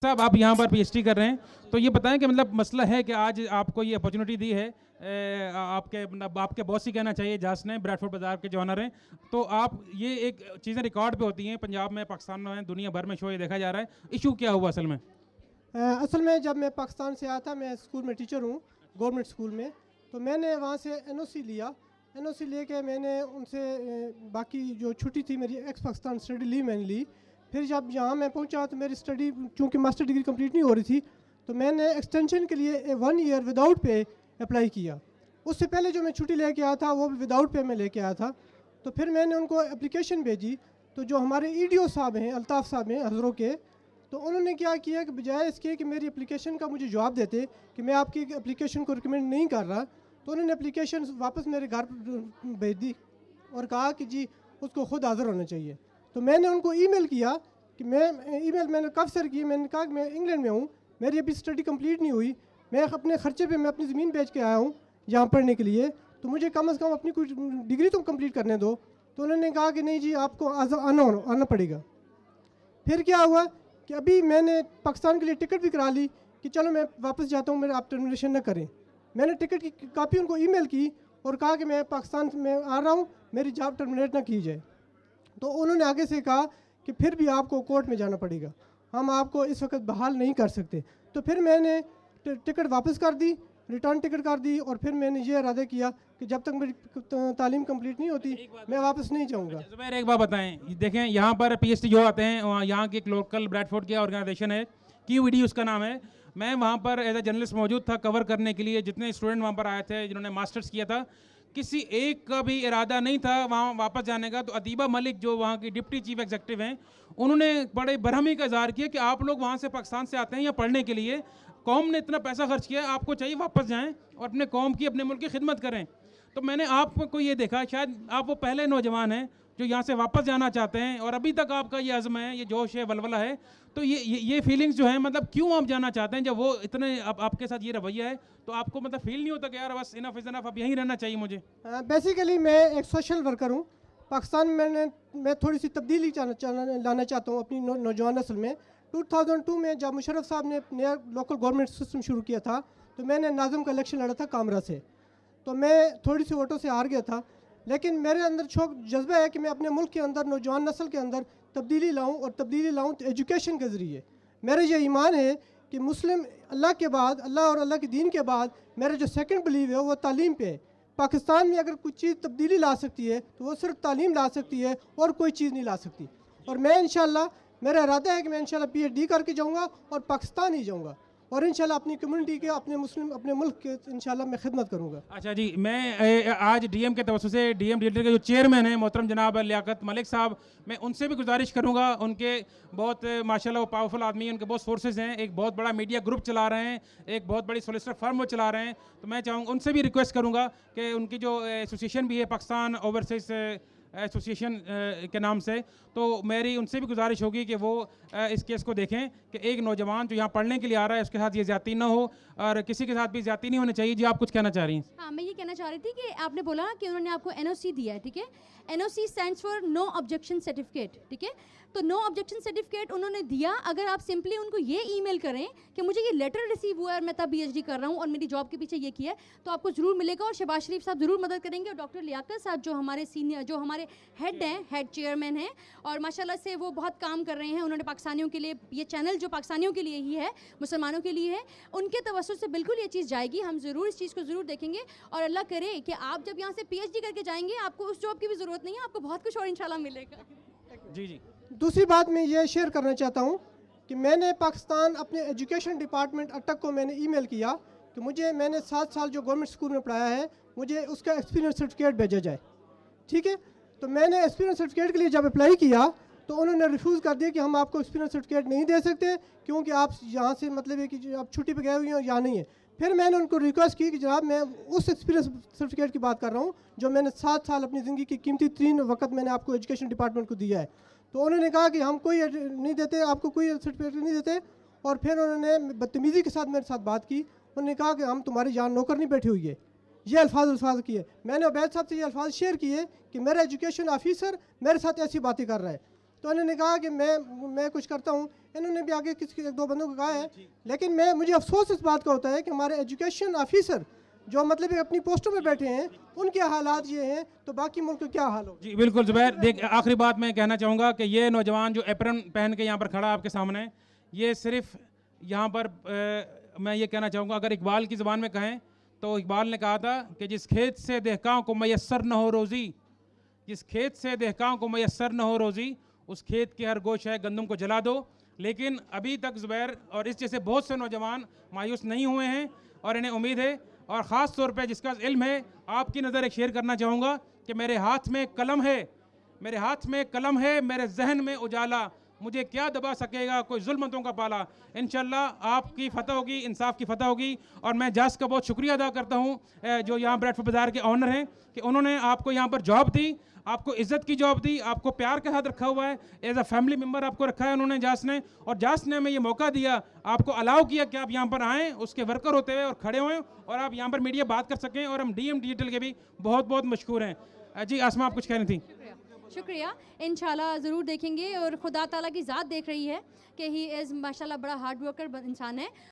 साहब आप यहाँ पर पीएचडी कर रहे हैं, तो ये बताएं कि मतलब मसला है कि आज आपको ये अपॉर्चुनिटी दी है, आपके मतलब आपके बॉस ही कहना चाहिए जास ने, ब्रैडफोर्ड बाजार के जो ऑनर हैं, तो आप ये एक चीज़ें रिकॉर्ड पे होती हैं, पंजाब में, पाकिस्तान में, दुनिया भर में शो ये देखा जा रहा है, इशू क्या हुआ असल में? असल में जब मैं पाकिस्तान से आया था, मैं स्कूल में टीचर हूँ गवर्नमेंट स्कूल में, तो मैंने वहाँ से एनओसी लिया। एनओसी लेके मैंने उनसे बाकी जो छुट्टी थी मेरी एक्स पाकिस्तान स्टडी लीव मैंने ली। फिर जब यहाँ मैं पहुँचा तो मेरी स्टडी चूँकि मास्टर डिग्री कंप्लीट नहीं हो रही थी, तो मैंने एक्सटेंशन के लिए 1 ईयर विदाउट पे अप्लाई किया। उससे पहले जो मैं छुट्टी लेके आया था वो भी विदाउट पे मैं लेके आया था। तो फिर मैंने उनको एप्लीकेशन भेजी, तो जो हमारे ईडीओ साहब हैं, अल्ताफ़ साहब हैं हज़रों के, तो उन्होंने क्या किया कि बजाय इसके कि मेरी एप्लीकेशन का मुझे जवाब देते कि मैं आपकी एप्लीकेशन को रिकमेंड नहीं कर रहा, तो उन्होंने एप्लीकेशन वापस मेरे घर भेज दी और कहा कि जी उसको ख़ुद हाज़िर होना चाहिए। तो मैंने उनको ईमेल किया कि मैंने कब सर की, मैंने कहा कि मैं इंग्लैंड में हूँ, मेरी अभी स्टडी कंप्लीट नहीं हुई, मैं अपने ख़र्चे पे मैं अपनी ज़मीन बेच के आया हूँ यहाँ पढ़ने के लिए, तो मुझे कम से कम अपनी कुछ डिग्री तो कंप्लीट करने दो। तो उन्होंने कहा कि नहीं जी आपको आना पड़ेगा। फिर क्या हुआ कि अभी मैंने पाकिस्तान के लिए टिकट भी करा ली कि चलो मैं वापस जाता हूँ, मेरे आप टर्मिनेशन न करें। मैंने टिकट की कॉपी उनको ईमेल की और कहा कि मैं पाकिस्तान में आ रहा हूँ, मेरी जॉब टर्मिनेट ना की जाए। तो उन्होंने आगे से कहा कि फिर भी आपको कोर्ट में जाना पड़ेगा, हम आपको इस वक्त बहाल नहीं कर सकते। तो फिर मैंने टिकट वापस कर दी, रिटर्न टिकट कर दी, और फिर मैंने ये इरादा किया कि जब तक मेरी तालीम कंप्लीट नहीं होती मैं वापस नहीं जाऊँगा। ज़ुबैर एक बात बताएं, देखें यहाँ पर पीएचडी जो आते हैं वहाँ यहाँ की एक लोकल ब्रैडफोर्ड की ऑर्गेनाइजेशन है, QED उसका नाम है। मैं वहाँ पर एज ए जर्नलिस्ट मौजूद था कवर करने के लिए। जितने स्टूडेंट वहाँ पर आए थे जिन्होंने मास्टर्स किया था, किसी एक का भी इरादा नहीं था वहाँ वापस जाने का। तो अदीबा मलिक जो वहाँ की डिप्टी चीफ एग्जीक्यूटिव हैं, उन्होंने बड़े बरहमी का इज़हार किया कि आप लोग वहाँ से पाकिस्तान से आते हैं यहाँ पढ़ने के लिए, कौम ने इतना पैसा खर्च किया, आपको चाहिए वापस जाएं और अपने कौम की, अपने मुल्क की खिदमत करें। तो मैंने आपको ये देखा, शायद आप वो पहले नौजवान हैं जो यहाँ से वापस जाना चाहते हैं और अभी तक आपका ये अज़्म है, ये जोश है, वलवला है। तो ये फीलिंग्स जो है, मतलब क्यों आप जाना चाहते हैं जब वो इतने आपके साथ ये रवैया है, तो आपको मतलब फील नहीं होता कि यार बस इनफ इज़ इनफ, अब यहीं रहना चाहिए मुझे? बेसिकली मैं एक सोशल वर्कर हूँ। पाकिस्तान में मैं थोड़ी सी तब्दीली लाना चाहता हूँ अपनी नौजवान नस्ल में। 2002 में जब मुशर्रफ साहब ने नया लोकल गवर्नमेंट सिस्टम शुरू किया था, तो मैंने नाज़िम का इलेक्शन लड़ा था कामरा से, तो मैं थोड़ी सी वोटों से हार गया था। लेकिन मेरे अंदर शौक जज्बा है कि मैं अपने मुल्क के अंदर नौजवान नस्ल के अंदर तब्दीली लाऊं, और तब्दीली लाऊं तो एजुकेशन के ज़रिए। मेरा ये ईमान है कि मुस्लिम अल्लाह के बाद, अल्लाह और अल्लाह के दीन के बाद मेरा जो सेकंड बिलीव है वो तालीम पे है। पाकिस्तान में अगर कुछ चीज़ तब्दीली ला सकती है तो वो सिर्फ तालीम ला सकती है और कोई चीज़ नहीं ला सकती। और मैं इंशाल्लाह, मेरा इरादा है कि मैं इंशाल्लाह PhD करके जाऊँगा और पाकिस्तान ही जाऊँगा, और इंशाल्लाह अपनी कम्युनिटी के, अपने मुस्लिम, अपने मुल्क के इंशाल्लाह मैं खिदमत करूँगा। अच्छा जी, मैं आज DM के तवज्जो से DM डिलीटर के जो चेयरमैन हैं मोहतरम जनाब लियाकत मलिक साहब, मैं उनसे भी गुजारिश करूंगा। उनके बहुत माशाल्लाह वो पावरफुल आदमी हैं, उनके बहुत सोर्सेज हैं, एक बहुत बड़ा मीडिया ग्रुप चला रहे हैं, एक बहुत बड़ी सोलिसिटर फर्म वो चला रहे हैं। तो मैं चाहूँगा, उनसे भी रिक्वेस्ट करूँगा कि उनकी जो एसोसिएशन भी है पाकिस्तान ओवरसीज एसोसिएशन के नाम से, तो मेरी उनसे भी गुजारिश होगी कि वो इस केस को देखें कि एक नौजवान जो यहाँ पढ़ने के लिए आ रहा है उसके साथ ये ज़्यादती ना हो, और किसी के साथ भी ज़्यादती नहीं होनी चाहिए। जी आप कुछ कहना चाह रही हैं? हाँ, मैं ये कहना चाह रही थी कि आपने बोला कि उन्होंने आपको NOC दिया है, ठीक है। NOC stands for no objection certificate, ठीक है। तो नो ऑब्जेक्शन सर्टिफिकेट उन्होंने दिया। अगर आप सिंपली उनको ये ईमेल करें कि मुझे ये लेटर रिसीव हुआ है और मैं तब PhD कर रहा हूँ और मेरी जॉब के पीछे ये किया है, तो आपको ज़रूर मिलेगा। और शहबाज शरीफ साहब ज़रूर मदद करेंगे, और डॉक्टर लियाकत साहब जो हमारे सीनियर, जो हमारे हेड हैं, हेड चेयरमैन हैं, और माशाल्लाह से वो बहुत काम कर रहे हैं। उन्होंने पाकिस्तानियों के लिए, ये चैनल जो पाकिस्तानियों के लिए ही है, मुसलमानों के लिए है, उनके तवज्जुह से बिल्कुल ये चीज़ जाएगी। हम ज़रूर इस चीज़ को ज़रूर देखेंगे, और अल्लाह करे कि आप जब यहाँ से PhD करके जाएंगे आपको उस जॉब की भी ज़रूरत नहीं है, आपको बहुत कुछ और इंशाल्लाह मिलेगा। जी जी। दूसरी बात मैं ये शेयर करना चाहता हूँ कि मैंने पाकिस्तान अपने एजुकेशन डिपार्टमेंट अटक को मैंने ईमेल किया कि मैंने 7 साल जो गवर्नमेंट स्कूल में पढ़ाया है, मुझे उसका एक्सपीरियंस सर्टिफिकेट भेजा जाए, ठीक है। तो मैंने एक्सपीरियंस सर्टिफिकेट के लिए जब अप्लाई किया तो उन्होंने रिफ्यूज़ कर दिया कि हम आपको एक्सपीरियंस सर्टिफिकेट नहीं दे सकते, क्योंकि आप यहाँ से, मतलब है कि आप छुट्टी पर गए हुए हैं और यहाँ नहीं है। फिर मैंने उनको रिक्वेस्ट की कि जनाब मैं उस एक्सपीरियंस सर्टिफिकेट की बात कर रहा हूँ जो मैंने 7 साल अपनी ज़िंदगी की कीमती 3 वक्त मैंने आपको एजुकेशन डिपार्टमेंट को दिया है। तो उन्होंने कहा कि हम कोई नहीं देते, आपको कोई सर्टिफिकेट नहीं देते। और फिर उन्होंने बदतमीज़ी के साथ मेरे साथ बात की। उन्होंने कहा कि हम तुम्हारी जान नौकर नहीं बैठी हुई है, ये अल्फाज किए। मैंने उबैद साहब से ये अल्फाज शेयर किए कि मेरा एजुकेशन ऑफिसर मेरे साथ ऐसी बातें कर रहा है। तो उन्होंने कहा कि मैं कुछ करता हूँ, इन्होंने भी आगे किसी एक दो बंदों को कहा है। लेकिन मुझे अफसोस इस बात का होता है कि हमारे एजुकेशन ऑफिसर जो मतलब कि अपनी पोस्टों पे बैठे हैं, उनके हालात ये हैं, तो बाकी मुल्क का क्या हाल हो। जी बिल्कुल ज़ुबैर, देख आखिरी बात मैं कहना चाहूँगा कि ये नौजवान जो एप्रन पहन के यहाँ पर खड़ा आपके सामने, ये सिर्फ यहाँ पर मैं ये कहना चाहूँगा, अगर इकबाल की ज़बान में कहें तो इकबाल ने कहा था कि जिस खेत से दहकां को मैसर न हो रोज़ी, जिस खेत से दहकां को मैसर न हो रोज़ी, उस खेत के हर गोश है गंदम को जला दो। लेकिन अभी तक ज़ुबैर और इस जैसे बहुत से नौजवान मायूस नहीं हुए हैं और इन्हें उम्मीद है। और ख़ास तौर पे जिसका इल्म है, आपकी नज़र एक शेयर करना चाहूँगा कि मेरे हाथ में कलम है, मेरे हाथ में कलम है, मेरे जहन में उजाला, मुझे क्या दबा सकेगा कोई जुल्मतों का पाला। इंशाल्लाह आपकी फ़तह होगी, इंसाफ की फ़तह होगी। और मैं जस का बहुत शुक्रिया अदा करता हूँ जो यहाँ ब्रेडफोर्ड बाज़ार के ऑनर हैं कि उन्होंने आपको यहाँ पर जॉब दी, आपको इज़्ज़त की जॉब दी, आपको प्यार के साथ रखा हुआ है, एज अ फैमिली मेम्बर आपको रखा है उन्होंने जास ने। और जास ने हमें ये मौका दिया, आपको अलाउ किया कि आप यहाँ पर आएँ, उसके वर्कर होते हुए और खड़े हुए और आप यहाँ पर मीडिया बात कर सकें। और हम DM डिजिटल के भी बहुत बहुत मशकूर हैं। जी आसमा, आप कुछ कहनी थी? शुक्रिया। इंशाल्लाह ज़रूर देखेंगे और खुदा ताला की ज़ात देख रही है कि ही इज़ माशाल्लाह बड़ा हार्ड वर्कर इंसान है।